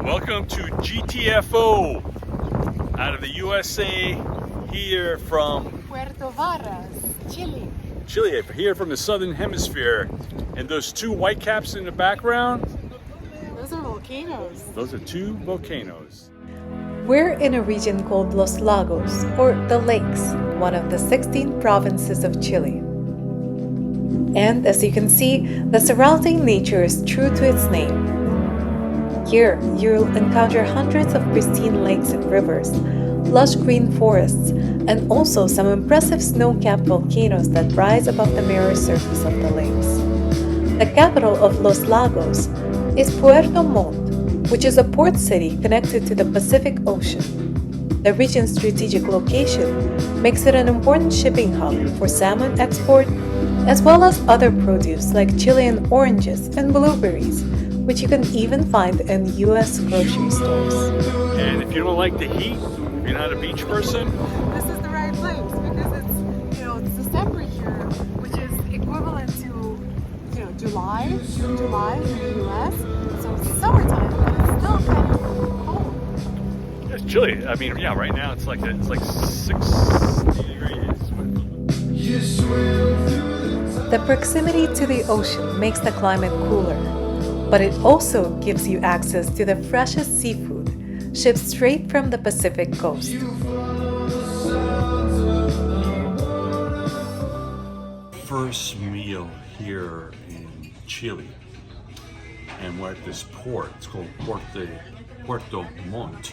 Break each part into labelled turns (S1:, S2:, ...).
S1: Welcome to GTFO out of the USA, here from
S2: Puerto Varas, Chile.
S1: Chile, here from the southern hemisphere. And those two white caps in the background,
S2: Those are volcanoes.
S1: those are two volcanoes.
S3: We're in a region called Los Lagos, or the Lakes, one of the 16 provinces of Chile. And as you can see, the surrounding nature is true to its name. Here, you'll encounter hundreds of pristine lakes and rivers, lush green forests, and also some impressive snow-capped volcanoes that rise above the mirror surface of the lakes. The capital of Los Lagos is Puerto Montt, which is a port city connected to the Pacific Ocean. The region's strategic location makes it an important shipping hub for salmon export, as well as other produce like Chilean oranges and blueberries, which you can even find in US grocery stores.
S1: And if you don't like the heat, if you're not a beach person,
S2: This is the right place because it's December here, which is equivalent to July in the US. So it's summertime, but it's still kind of cold.
S1: it's chilly. I mean, yeah, right now it's like 60 degrees.
S3: The proximity to the ocean makes the climate cooler, but it also gives you access to the freshest seafood, shipped straight from the Pacific coast.
S1: First meal here in Chile, and we're at this port. It's called Puerto Montt,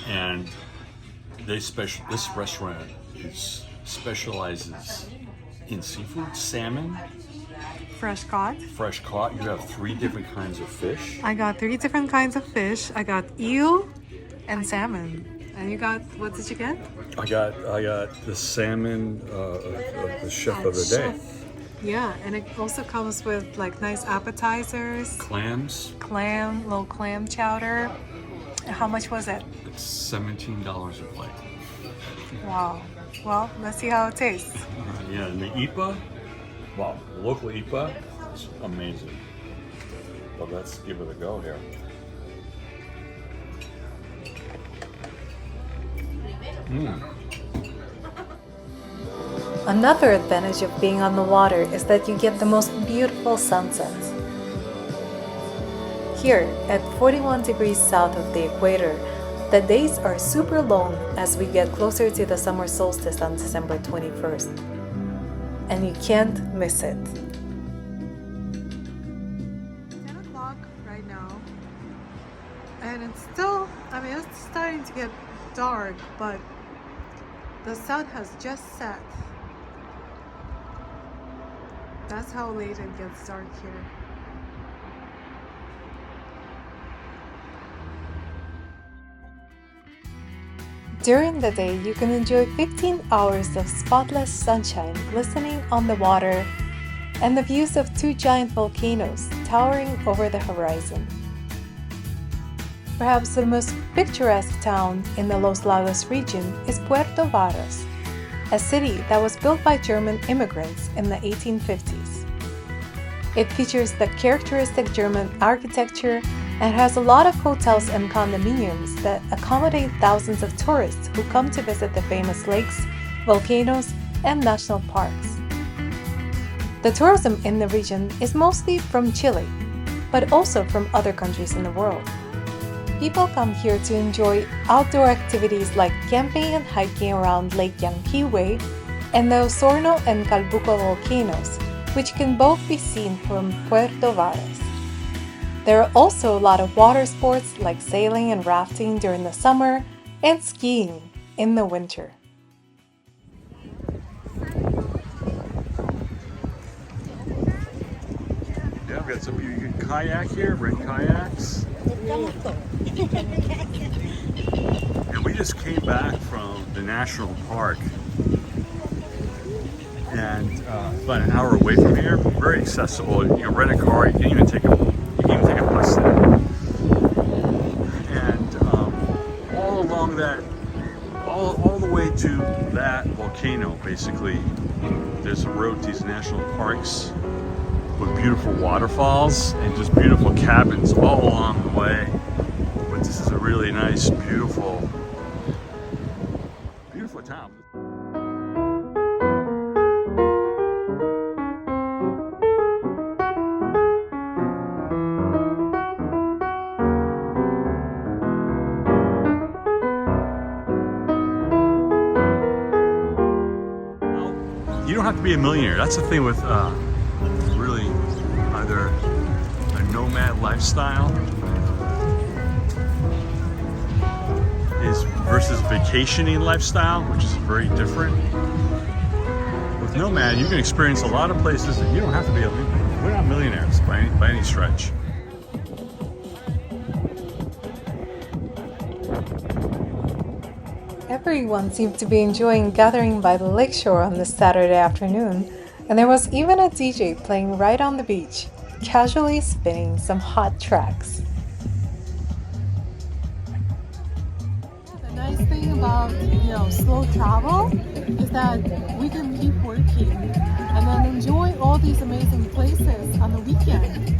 S1: and this restaurant specializes in seafood, salmon,
S2: Fresh caught.
S1: fresh caught. You have 3 different kinds of fish.
S2: I got 3 different kinds of fish. I got eel and salmon. And you got, what did you get?
S1: I got the salmon, the chef of the day.
S2: Yeah, and it also comes with like nice appetizers,
S1: Clams.
S2: little clam chowder. How much was it?
S1: It's $17 a plate.
S2: Wow. Well, let's see how it tastes.
S1: Yeah, and the IPA, wow, the local IPA is amazing. But let's give it a go here.
S3: Another advantage of being on the water is that you get the most beautiful sunsets. Here, at 41 degrees south of the equator, the days are super long as we get closer to the summer solstice on December 21st. And you can't miss it.
S2: 10 o'clock right now. And it's still, it's starting to get dark, but the sun has just set. That's how late it gets dark here.
S3: During the day, you can enjoy 15 hours of spotless sunshine glistening on the water and the views of 2 giant volcanoes towering over the horizon. Perhaps the most picturesque town in the Los Lagos region is Puerto Varas, a city that was built by German immigrants in the 1850s. It features the characteristic German architecture and has a lot of hotels and condominiums that accommodate thousands of tourists who come to visit the famous lakes, volcanoes, and national parks. The tourism in the region is mostly from Chile, but also from other countries in the world. People come here to enjoy outdoor activities like camping and hiking around Lake Yanquihue and the Osorno and Calbuco volcanoes, which can both be seen from Puerto Varas. There are also a lot of water sports like sailing and rafting during the summer and skiing in the winter.
S1: Yeah, we got some, you can kayak here, rent kayaks. And we just came back from the national park. And about an hour away from here, very accessible. You can rent a car, you can even take a bus there. And all along that, all the way to that volcano, basically, there's a road to these national parks with beautiful waterfalls and just beautiful cabins all along the way. nice, beautiful town. You don't have to be a millionaire. That's the thing with really either a nomad lifestyle is versus vacationing lifestyle, which is very different. With nomad, you can experience a lot of places that you don't have to be we're not millionaires by any stretch.
S3: Everyone seemed to be enjoying gathering by the lakeshore on this Saturday afternoon, and there was even a DJ playing right on the beach, casually spinning some hot tracks.
S2: The nice thing about, slow travel is that we can keep working and then enjoy all these amazing places on the weekend.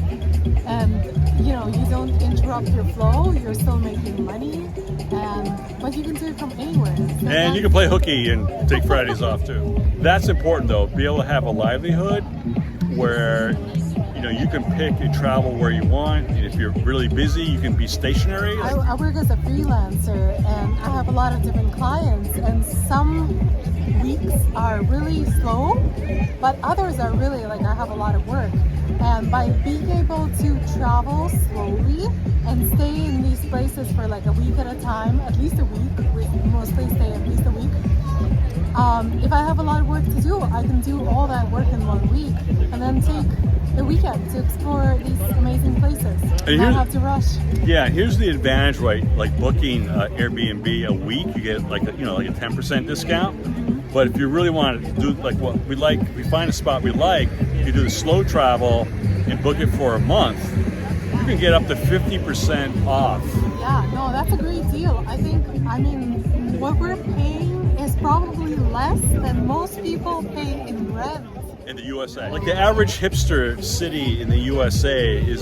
S2: And you don't interrupt your flow, you're still making money, but you can do it from anywhere. So
S1: and you can play hooky and take Fridays off too. That's important though, be able to have a livelihood where you can pick and travel where you want, and if you're really busy you can be stationary.
S2: I work as a freelancer and I have a lot of different clients, and some weeks are really slow, but others are really I have a lot of work. And by being able to travel slowly and stay in these places for a week at a time, at least a week, we mostly stay at least a week. If I have a lot of work to do, I can do all that work in 1 week and then take the weekend to explore these amazing places. And not have to rush.
S1: Yeah, here's the advantage, right? Like booking Airbnb a week, you get a 10% discount. But if you really want to do what we like, if we find a spot we like, you do the slow travel and book it for a month, you can get up to 50% off.
S2: Yeah, no, that's a great deal. I mean, what we're paying is probably less than most people pay in rent.
S1: In the USA. Like the average hipster city in the USA is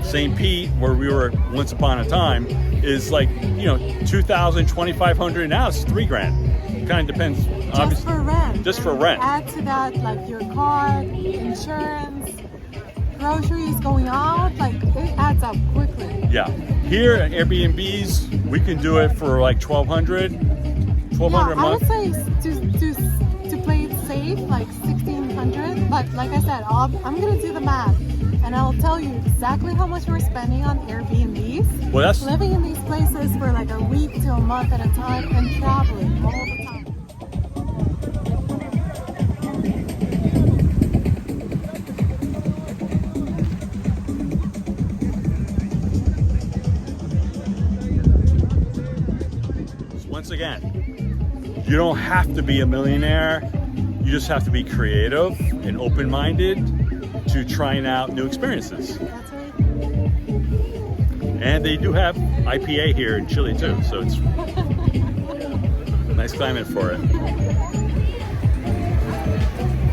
S1: St. Pete, where we were once upon a time, is 2,000, 2,500. Now it's $3,000. Kind of depends.
S2: Just for rent.
S1: Just for rent.
S2: Add to that your car, insurance, groceries going out, it adds up quickly.
S1: Yeah. Here at Airbnbs, we can do it for $1,200 a month.
S2: I would say to play it safe, $1,600. But like I said, I'm gonna do the math, and I'll tell you exactly how much we're spending on Airbnbs.
S1: Well, that's
S2: living in these places for a week to a month at a time and traveling all the time.
S1: Once again, you don't have to be a millionaire. You just have to be creative and open-minded to trying out new experiences.
S2: That's right.
S1: And they do have IPA here in Chile too, so it's a nice climate for it.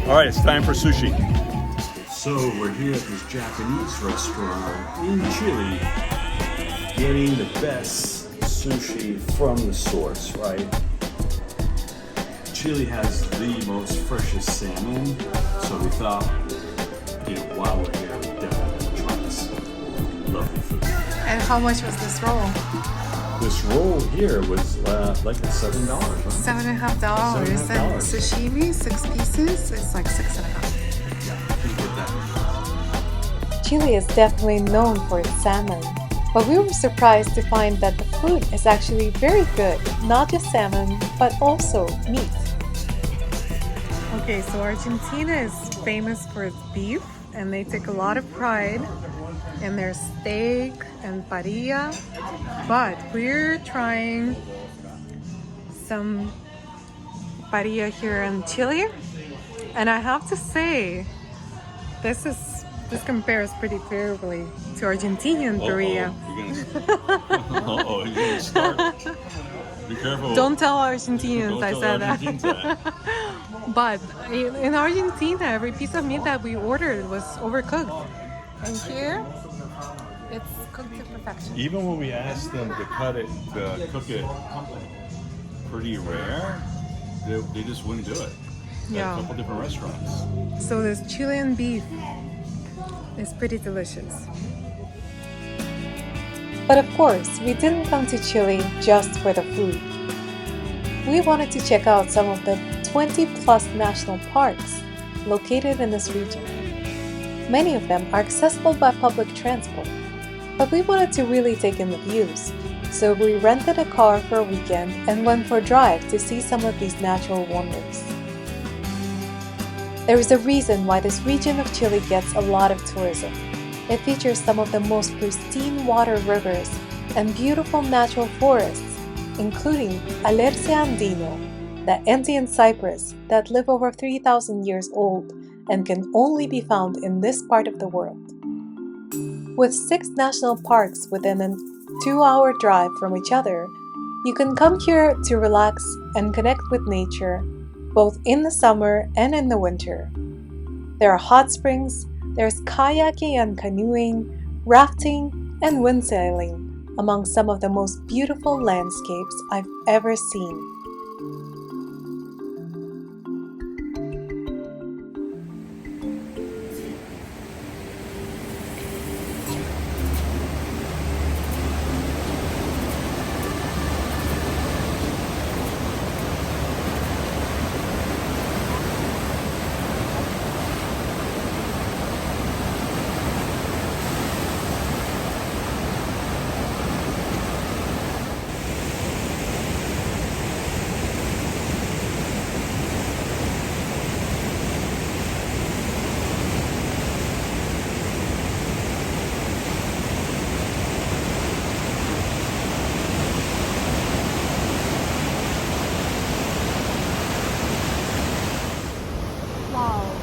S1: All right, it's time for sushi. So we're here at this Japanese restaurant in Chile, getting the best sushi from the source, right? Chile has the most freshest salmon, so we thought, while we're here, we definitely try this lovely food.
S3: And how much was this roll?
S1: This roll here was $7, right?
S3: $7.50. And sashimi, 6 pieces, it's $6.50.
S1: Yeah, you can get that.
S3: Chile is definitely known for its salmon, but we were surprised to find that the food is actually very good, not just salmon, but also meat. Okay, so Argentina is famous for its beef, and they take a lot of pride in their steak and parrilla, but we're trying some parrilla here in Chile, and I have to say, this compares pretty favorably to Argentinian parrilla.
S1: You're gonna start. Be careful.
S3: Don't tell Argentinians I said that. But in Argentina, every piece of meat that we ordered was overcooked. And here,
S2: It's cooked to perfection.
S1: Even when we asked them to cook it pretty rare, they just wouldn't do it.
S2: Yeah.
S1: A couple different restaurants.
S2: So this Chilean beef is pretty delicious.
S3: But of course, we didn't come to Chile just for the food. We wanted to check out some of the 20 plus national parks located in this region. Many of them are accessible by public transport, but we wanted to really take in the views, so we rented a car for a weekend and went for a drive to see some of these natural wonders. There is a reason why this region of Chile gets a lot of tourism. It features some of the most pristine water rivers and beautiful natural forests, including Alerce andino, the Andean cypress that live over 3,000 years old and can only be found in this part of the world. With 6 national parks within a 2-hour drive from each other, you can come here to relax and connect with nature, both in the summer and in the winter. There are hot springs, there's kayaking and canoeing, rafting, and windsailing, among some of the most beautiful landscapes I've ever seen.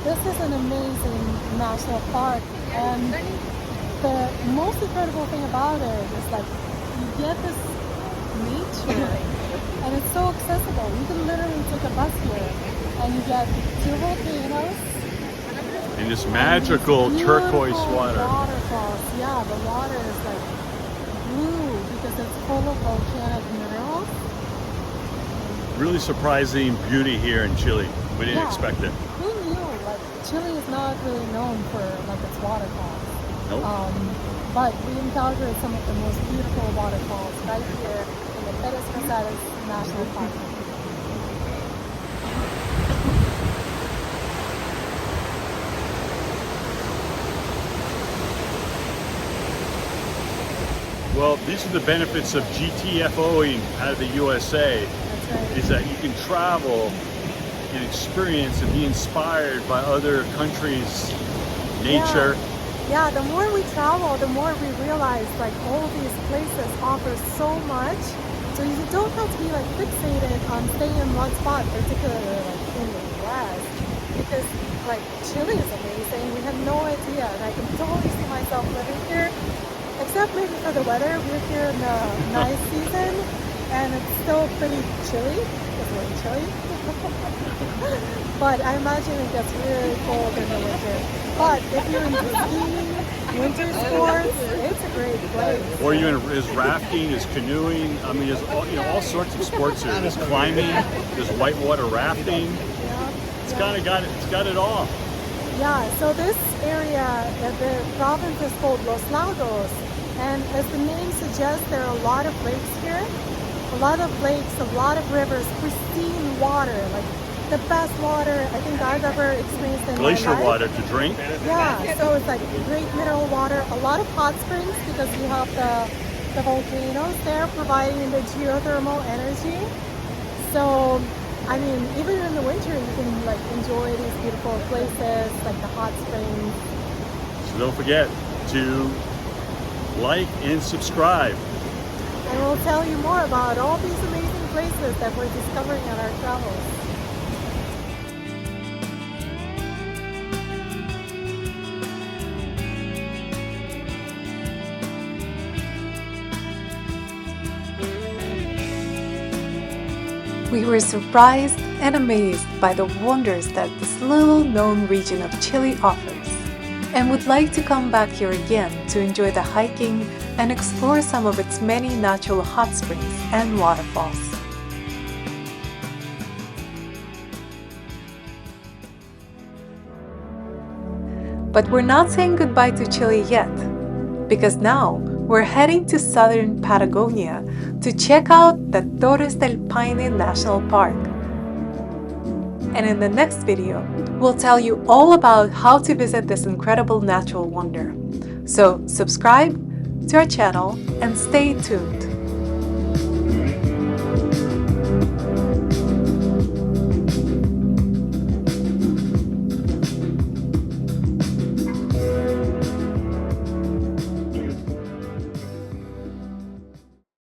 S2: This is an amazing national park, and the most incredible thing about it is like you get this nature and it's so accessible. You can literally take a bus here and you get 2 volcanoes
S1: And this magical turquoise water.
S2: Waterfalls. Yeah, the water is like blue because it's full of volcanic minerals.
S1: Really surprising beauty here in Chile. We didn't expect it.
S2: Who knew? Like Chile is not really known for like its waterfalls.
S1: Nope.
S2: But we encountered some of the most beautiful waterfalls right here in the Pérez Casares National Park.
S1: Well, these are the benefits of GTFOing out of the USA.
S2: That's right.
S1: Is that you can travel and experience and be inspired by other countries' nature.
S2: Yeah, the more we travel, the more we realize like all these places offer so much. So you don't have to be like fixated on staying in one spot, particularly like in the US. Because like Chile is amazing. We have no idea, and I can totally see myself living here. Except maybe for the weather. We're here in the nice season, and it's still pretty chilly. It's really chilly. But I imagine it gets really cold in the winter. But if you're into skiing, winter sports, it's a great place.
S1: Or even there's rafting, there's canoeing. I mean, there's all sorts of sports here. There's climbing, there's whitewater rafting. It's got it all.
S2: Yeah, so this area, the province is called Los Lagos, and as the name suggests, there are a lot of lakes here, a lot of lakes, a lot of rivers, pristine water, like the best water I think I've ever experienced in
S1: Glacier
S2: my life.
S1: water to drink.
S2: Yeah, so it's like great mineral water, a lot of hot springs because you have the volcanoes there providing the geothermal energy. So I mean, even in the winter, you can like enjoy these beautiful places, like the hot springs.
S1: So don't forget to like and subscribe.
S2: And we'll tell you more about all these amazing places that we're discovering on our travels.
S3: We were surprised and amazed by the wonders that this little known region of Chile offers. and would like to come back here again to enjoy the hiking and explore some of its many natural hot springs and waterfalls. But we're not saying goodbye to Chile yet, because now we're heading to southern Patagonia to check out the Torres del Paine National Park. And in the next video, we'll tell you all about how to visit this incredible natural wonder. So subscribe to our channel and stay tuned.